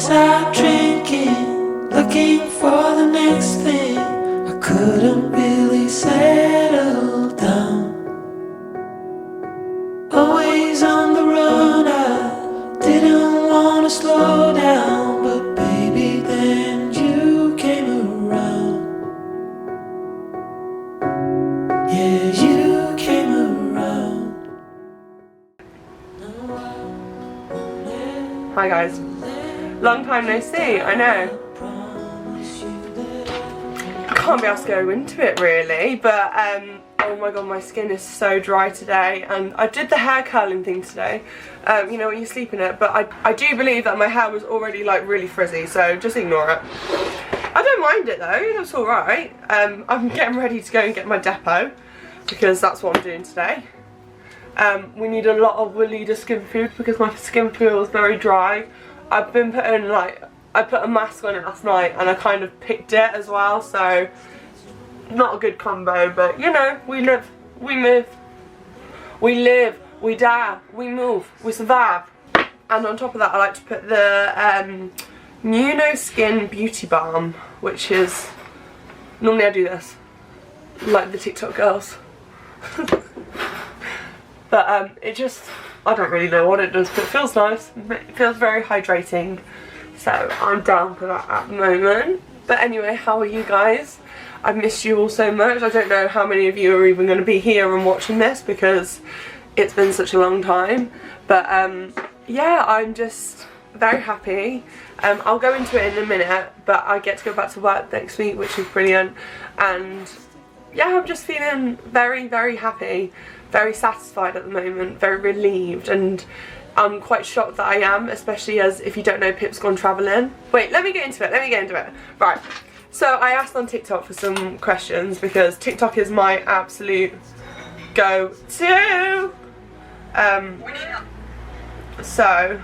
was out drinking, looking for the next thing. I couldn't really settle down. Always on the run, I didn't want to slow down. But baby, then you came around. Yeah, you came around. Hi guys, long time no see, I know. I can't be asked to go into it really, but oh my god, my skin is so dry today, and I did the hair curling thing today, you know when you sleep in it, but I do believe that my hair was already like really frizzy, so just ignore it. I don't mind it though, that's alright. I'm getting ready to go and get my depot, because that's what I'm doing today. We need a lot of Weleda skin food because my skin feels very dry. I've been putting I put a mask on it last night and I kind of picked it as well, so not a good combo, but you know, we live, we move, we live, we die, we move, we survive. And on top of that I like to put the Nuno Skin Beauty Balm, which is, normally I do this, like the TikTok girls. But it just, I don't really know what it does, but it feels nice. It feels very hydrating. So I'm down for that at the moment. But anyway, how are you guys? I've missed you all so much. I don't know how many of you are even going to be here and watching this because it's been such a long time. But yeah, I'm just very happy. I'll go into it in a minute, but I get to go back to work next week, which is brilliant. And yeah, I'm just feeling very, very happy. Very satisfied at the moment, very relieved, and I'm quite shocked that I am, especially as, if you don't know, Pip's gone travelling. Wait, let me get into it, Right, so I asked on TikTok for some questions because TikTok is my absolute go-to. So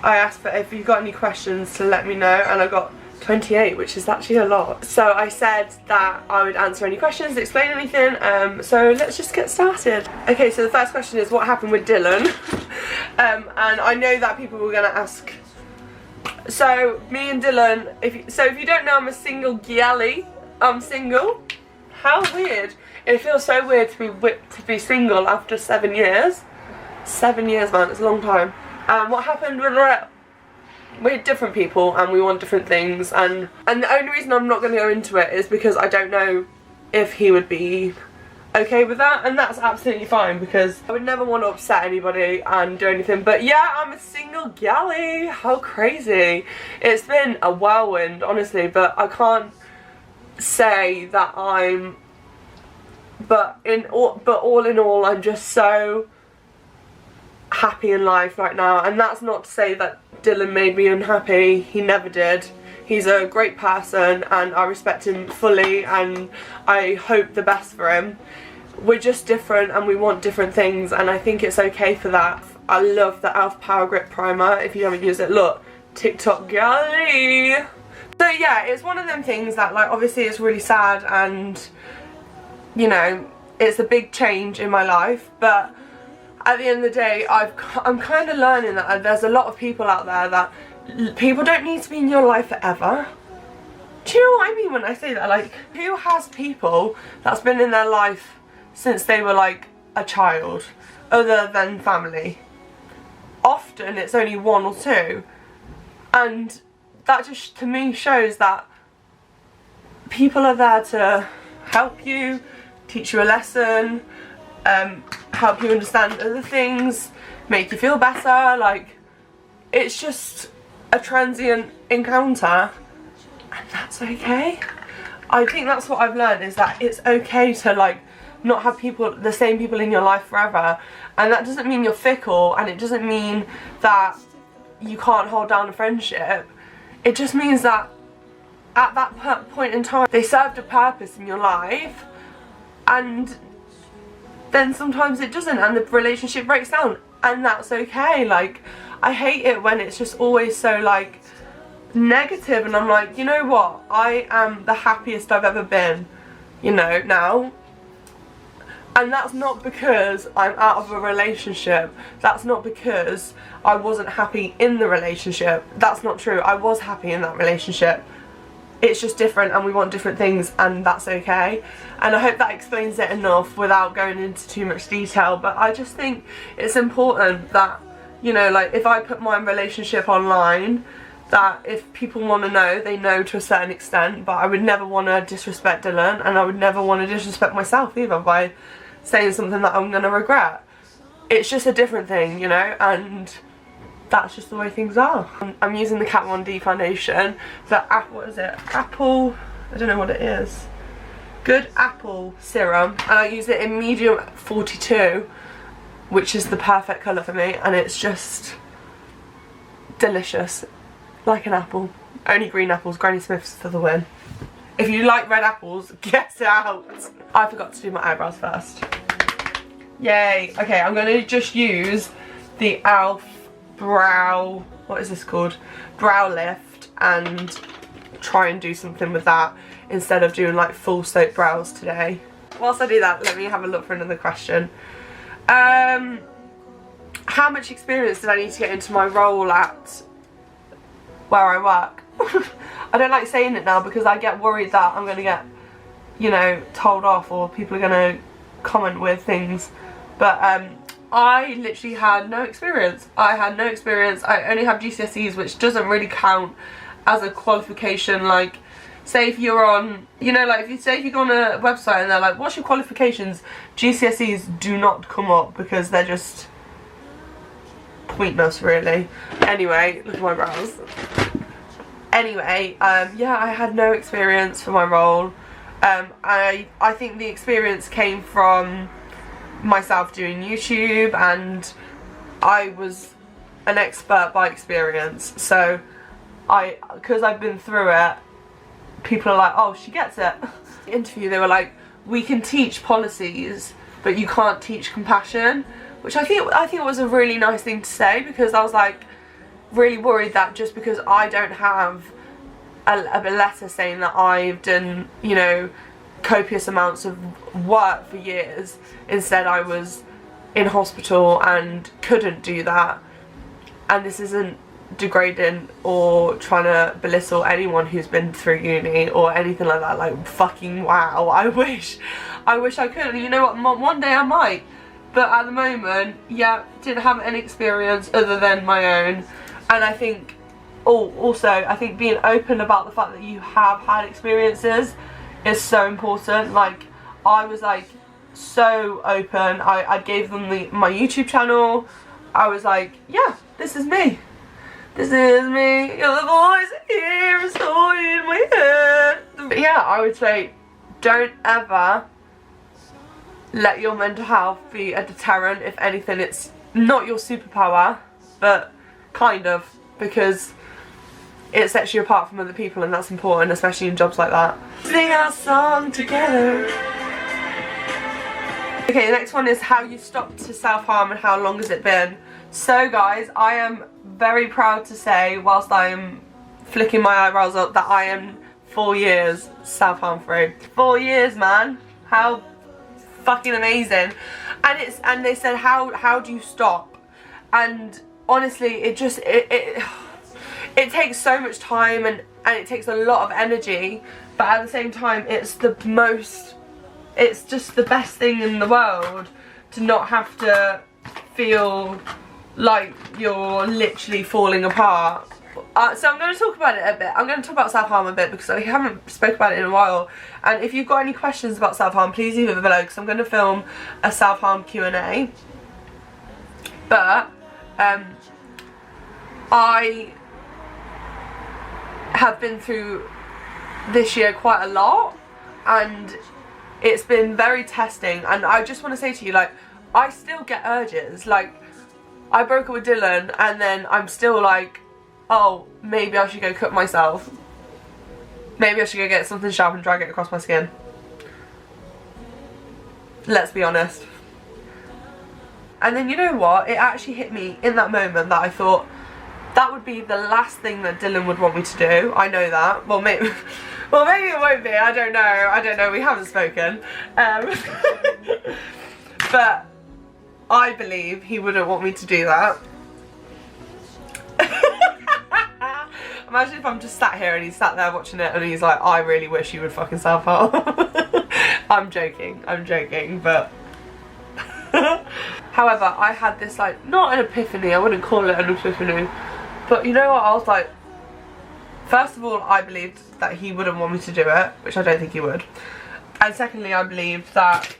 I asked for if you've got any questions to let me know, and I got 28, which is actually a lot. So I said that I would answer any questions, explain anything, so let's just get started. Okay, so the first question is what happened with Dylan? And I know that people were going to ask. So me and Dylan, if you don't know, I'm a single galley. I'm single. How weird. It feels so weird to be single after 7 years. 7 years, man, it's a long time. What happened with we're different people and we want different things, and the only reason I'm not going to go into it is because I don't know if he would be okay with that, and that's absolutely fine because I would never want to upset anybody and do anything. But yeah, I'm a single galley. How crazy. It's been a whirlwind, honestly, but I can't say that I'm, but all in all I'm just so happy in life right now. And that's not to say that Dylan made me unhappy, he never did. He's a great person and I respect him fully and I hope the best for him. We're just different and we want different things, and I think it's okay for that. I love the e.l.f. Power Grip Primer. If you haven't used it, look, TikTok galley. So yeah, it's one of them things that, like, obviously it's really sad and, you know, it's a big change in my life, but at the end of the day, I'm kind of learning that there's a lot of people out there that people don't need to be in your life forever. Do you know what I mean when I say that? Like, who has people that's been in their life since they were like a child, other than family? Often it's only one or two, and that just to me shows that people are there to help you, teach you a lesson, help you understand other things, make you feel better. Like, it's just a transient encounter and that's okay. I think that's what I've learned, is that it's okay to like not have the same people in your life forever, and that doesn't mean you're fickle, and it doesn't mean that you can't hold down a friendship. It just means that at that point in time they served a purpose in your life, and then sometimes it doesn't and the relationship breaks down, and that's okay. Like, I hate it when it's just always so like negative, and I'm like, you know what, I am the happiest I've ever been, you know, now, And that's not because I'm out of a relationship. That's not because I wasn't happy in the relationship. That's not true. I was happy in that relationship. It's just different and we want different things, and that's okay. And I hope that explains it enough without going into too much detail. But I just think it's important that, you know, like if I put my relationship online, that if people want to know, they know to a certain extent. But I would never want to disrespect Dylan, and I would never want to disrespect myself either by saying something that I'm going to regret. It's just a different thing, you know, and that's just the way things are. I'm using the Kat Von D foundation, what is it? Apple, I don't know what it is. Good Apple Serum, and I use it in medium 42, which is the perfect colour for me, and it's just delicious, like an apple. Only green apples, Granny Smith's for the win. If you like red apples, get out. I forgot to do my eyebrows first. Yay. Okay, I'm going to just use the e.l.f. brow, what is this called? Brow lift, and try and do something with that instead of doing like full soap brows today. Whilst I do that, let me have a look for another question. How much experience did I need to get into my role at where I work? I don't like saying it now because I get worried that I'm going to get, you know, told off, or people are going to comment with things. But I literally had no experience. I had no experience. I only have GCSEs, which doesn't really count as a qualification. Like, say if you're on, you know, like if you go on a website and they're like, what's your qualifications? GCSEs do not come up because they're just pointless, really. Anyway, look at my brows. Anyway, yeah, I had no experience for my role. I think the experience came from myself doing YouTube, and I was an expert by experience. So because I've been through it, people are like, oh, she gets it. In the interview, they were like, we can teach policies, but you can't teach compassion, which I think was a really nice thing to say, because I was like really worried that just because I don't have a letter saying that I've done, you know, copious amounts of work for years, instead I was in hospital and couldn't do that. And this isn't degrading or trying to belittle anyone who's been through uni or anything like that. Like, fucking wow, I wish I could, and you know what, one day I might. But at the moment, yeah, didn't have any experience other than my own. And I think, also, I think being open about the fact that you have had experiences is so important. Like, I was like so open. I gave them my YouTube channel. I was like, yeah, this is me. This is me. You're the voice here, it's all in my head. But yeah, I would say don't ever let your mental health be a deterrent. If anything, it's not your superpower, but kind of, because it sets you apart from other people, and that's important, especially in jobs like that. Sing our song together. Okay, the next one is how you stopped to self-harm and how long has it been. So guys, I am very proud to say, whilst I am flicking my eyebrows up, that I am 4 years self-harm free. 4 years, man. How fucking amazing. And they said, how do you stop? And honestly, it takes so much time, and it takes a lot of energy, but at the same time it's just the best thing in the world to not have to feel like you're literally falling apart. So I'm going to talk about it a bit. I'm going to talk about self-harm a bit because I haven't spoke about it in a while. And if you've got any questions about self-harm, please leave it below, because I'm going to film a self-harm Q&A. But I have been through this year quite a lot, and it's been very testing. And I just want to say to you, like, I still get urges. Like, I broke up with Dylan, and then I'm still like, oh, maybe I should go cut myself. Maybe I should go get something sharp and drag it across my skin. Let's be honest. And then, you know what, it actually hit me in that moment that I thought that would be the last thing that Dylan would want me to do. I know that. Well, maybe it won't be. I don't know. We haven't spoken. But I believe he wouldn't want me to do that. Imagine if I'm just sat here and he's sat there watching it and he's like, I really wish you would fucking self-harm. I'm joking, but however, I had this like, not an epiphany, I wouldn't call it an epiphany, but you know what, I was like, first of all, I believed that he wouldn't want me to do it, which I don't think he would, and secondly, I believed that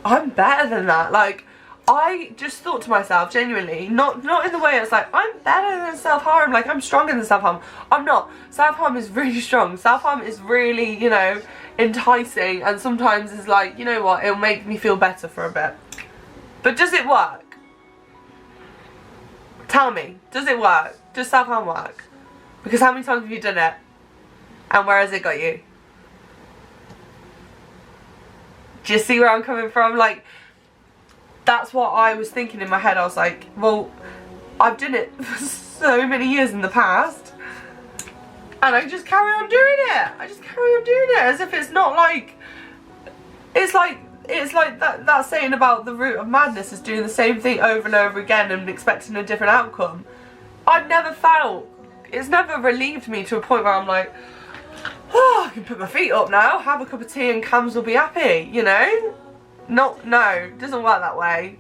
I'm better than that. Like, I just thought to myself, genuinely, not in the way it's like, I'm better than self-harm, like I'm stronger than self-harm. I'm not. Self-harm is really strong. Self-harm is really, you know, enticing, and sometimes is like, you know what, it'll make me feel better for a bit. But does it work? Tell me, does it work? Does self-harm work? Because how many times have you done it? And where has it got you? Do you see where I'm coming from? Like, that's what I was thinking in my head. I was like, well, I've done it for so many years in the past, and I just carry on doing it. I just carry on doing it as if it's not like, it's like that saying about the root of madness is doing the same thing over and over again and expecting a different outcome. I've never felt, it's never relieved me to a point where I'm like, oh, I can put my feet up now, have a cup of tea and Cams will be happy, you know? No, it doesn't work that way.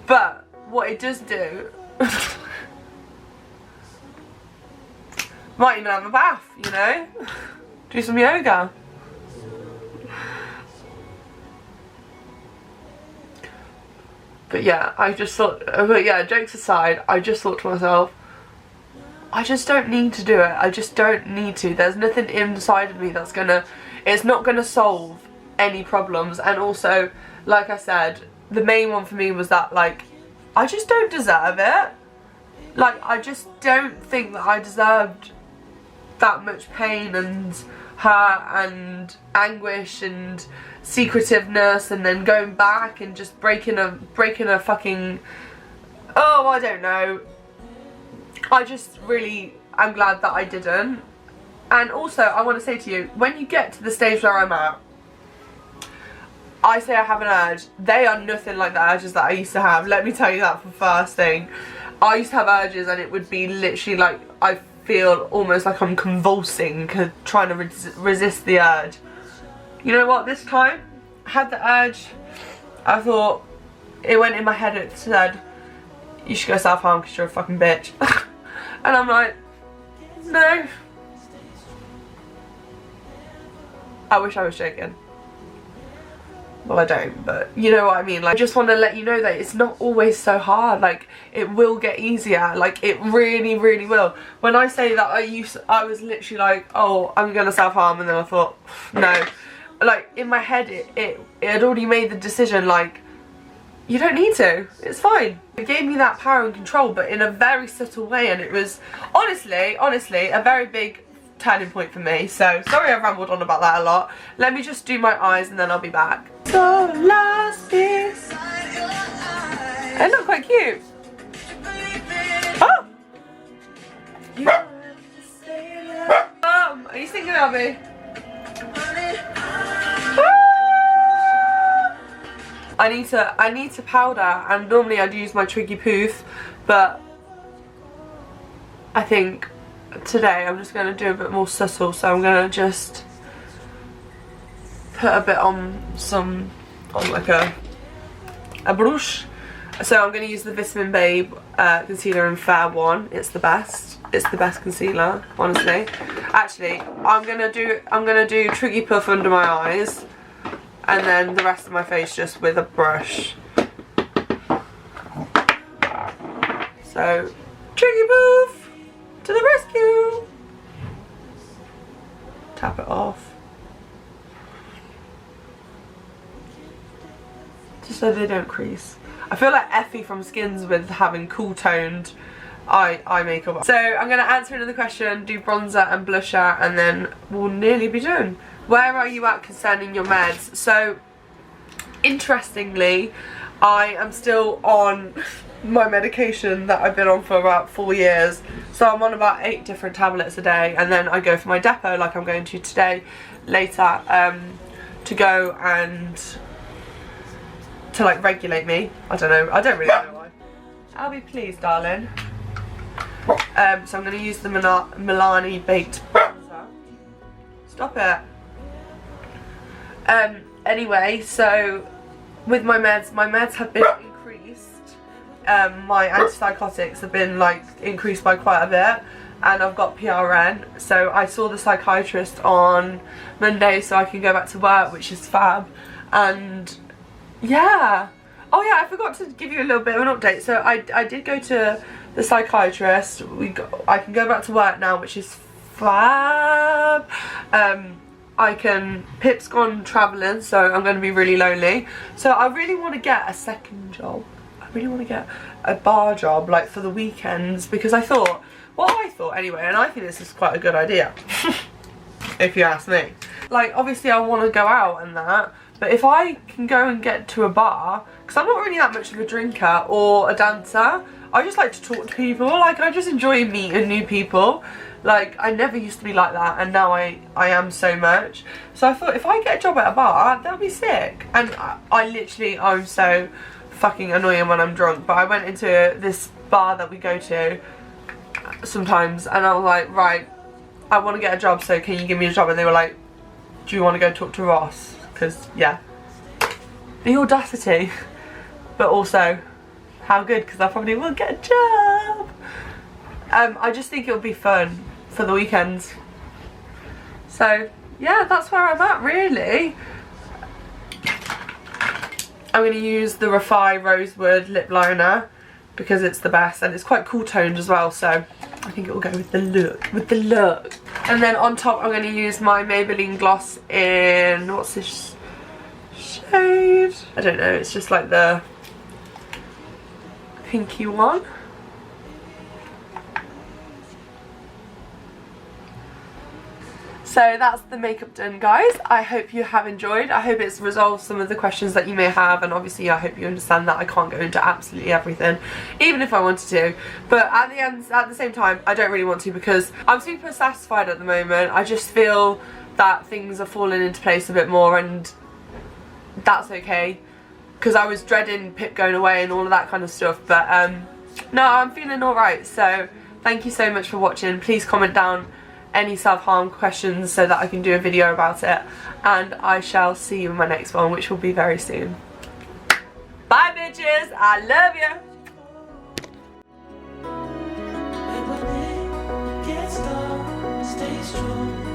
But what it does do, might even have a bath, you know? Do some yoga. But yeah, I just thought, but yeah, jokes aside, I just thought to myself, I just don't need to do it. I just don't need to. There's nothing inside of me that's gonna, it's not gonna solve any problems. And also, like I said, the main one for me was that, like, I just don't deserve it. Like, I just don't think that I deserved that much pain and hurt and anguish and secretiveness, and then going back and just breaking a fucking, oh, I don't know. I just really am glad that I didn't. And also, I want to say to you, when you get to the stage where I'm at, I say I have an urge. They are nothing like the urges that I used to have. Let me tell you that for first thing. I used to have urges and it would be literally like, I feel almost like I'm convulsing, trying to resist the urge. You know what, this time, I had the urge, I thought, it went in my head, it said, you should go self-harm because you're a fucking bitch. And I'm like, no. I wish I was joking. Well, I don't, but you know what I mean. Like, I just want to let you know that it's not always so hard. Like, it will get easier. Like, it really, really will. When I say that, I was literally like, oh, I'm gonna self-harm, and then I thought, no. Like, in my head, it had already made the decision, like, you don't need to. It's fine. It gave me that power and control, but in a very subtle way, and it was honestly, a very big turning point for me. So sorry I've rambled on about that a lot. Let me just do my eyes and then I'll be back. So lost is, they look quite cute. Oh! Are you thinking of me? I need to powder, and normally I'd use my Twiggy Poof, but I think today I'm just going to do a bit more subtle, so I'm going to just put a bit on like a brush. So I'm going to use the Vitamin Babe concealer in Fair One. It's the best. It's the best concealer, honestly. Actually, I'm gonna do Twiggy Puff under my eyes, and then the rest of my face just with a brush. So, Twiggy Puff to the rescue! Tap it off. Just so they don't crease. I feel like Effie from Skins with having cool toned eye makeup. So I'm going to answer another question, do bronzer and blusher, and then we'll nearly be done. Where are you at concerning your meds? So interestingly, I am still on my medication that I've been on for about 4 years. So I'm on about 8 different tablets a day, and then I go for my depot like I'm going to today later to go and to like regulate me. I don't know. I don't really know why. I'll be pleased, darling. So I'm going to use the Milani baked bronzer. Stop it. Anyway, so with my meds have been increased. My antipsychotics have been like increased by quite a bit, and I've got PRN. So I saw the psychiatrist on Monday so I can go back to work, which is fab. And yeah. Oh yeah, I forgot to give you a little bit of an update. So I did go to the psychiatrist. I can go back to work now, which is fab. Pip's gone travelling, so I'm going to be really lonely. So I really want to get a second job. I really want to get a bar job, like for the weekends, because I thought anyway, and I think this is quite a good idea, if you ask me. Like, obviously I want to go out and that, but if I can go and get to a bar, because I'm not really that much of a drinker or a dancer, I just like to talk to people. Like, I just enjoy meeting new people. Like, I never used to be like that, and now I am so much. So I thought, if I get a job at a bar, that'll be sick. And I'm so fucking annoying when I'm drunk, but I went into this bar that we go to sometimes, and I was like, right, I want to get a job, so can you give me a job? And they were like, do you want to go talk to Ross? Because, yeah. The audacity. But also, how good, because I probably will get a job. I just think it'll be fun for the weekends. So, yeah, that's where I'm at, really. I'm going to use the Refi Rosewood lip liner because it's the best, and it's quite cool toned as well, so I think it will go with the look. And then on top I'm going to use my Maybelline gloss in, what's this shade? I don't know, it's just like the pinky one. So that's the makeup done, guys. I hope you have enjoyed. I hope it's resolved some of the questions that you may have, and obviously I hope you understand that I can't go into absolutely everything, even if I wanted to. But at the same time, I don't really want to, because I'm super satisfied at the moment. I just feel that things are falling into place a bit more, and that's okay, because I was dreading Pip going away and all of that kind of stuff. But no, I'm feeling alright. So thank you so much for watching. Please comment down any self-harm questions so that I can do a video about it, and I shall see you in my next one, which will be very soon. Bye bitches, I love you. And when it gets dark, stay strong.